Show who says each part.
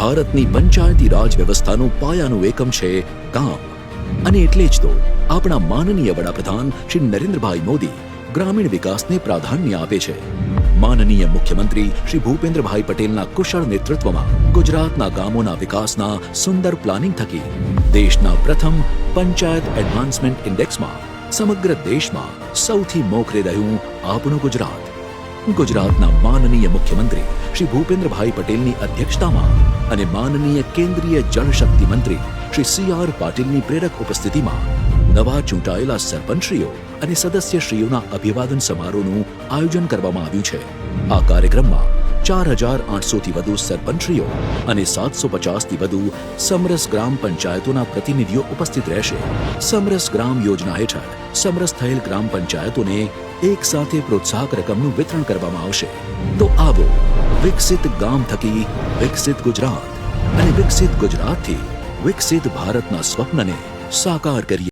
Speaker 1: ભારતની પંચાયતી રાજ વ્યવસ્થાનું પાયાનું એકમ છે ગામ। અને એટલે જ તો આપણા માનનીય વડાપ્રધાન શ્રી નરેન્દ્રભાઈ મોદી ગ્રામીણ વિકાસને પ્રાધાન્ય આપે છે। માનનીય મુખ્યમંત્રી શ્રી ભૂપેન્દ્રભાઈ પટેલના કુશળ નેતૃત્વમાં ગુજરાતના ગામોના વિકાસના સુંદર પ્લાનિંગ થકી દેશના પ્રથમ પંચાયત એડવાન્સમેન્ટ ઇન્ડેક્સમાં સમગ્ર દેશમાં સૌથી મોખરે રહ્યું આપણું ગુજરાત। ગુજરાતના માનનીય મુખ્યમંત્રી શ્રી ભૂપેન્દ્રભાઈ પટેલની અધ્યક્ષતામાં અને માનનીય કેન્દ્રીય જળશક્તિ મંત્રી શ્રી સી.આર. પાટીલની પ્રેરક ઉપસ્થિતિમાં નવા ચૂંટાયેલા સરપંચશ્રીઓ અને સદસ્યશ્રીઓના અભિવાદન સમારોહનું આયોજન કરવામાં આવ્યું છે। આ કાર્યક્રમમાં 4,800થી વધુ સરપંચશ્રીઓ અને 750થી વધુ સમરસ ગ્રામ પંચાયતોના પ્રતિનિધિઓ ઉપસ્થિત રહેશે। સમરસ ગ્રામ યોજના હેઠળ સમરસ થયેલ ગ્રામ પંચાયતોને એક સાથે પ્રોત્સાહક રકમનું વિતરણ કરવામાં આવશે। તો આવો વિકસિત ગામ થકી વિકસિત ગુજરાત અને વિકસિત ગુજરાતથી વિકસિત ભારતના સ્વપ્નને સાકાર કરીએ।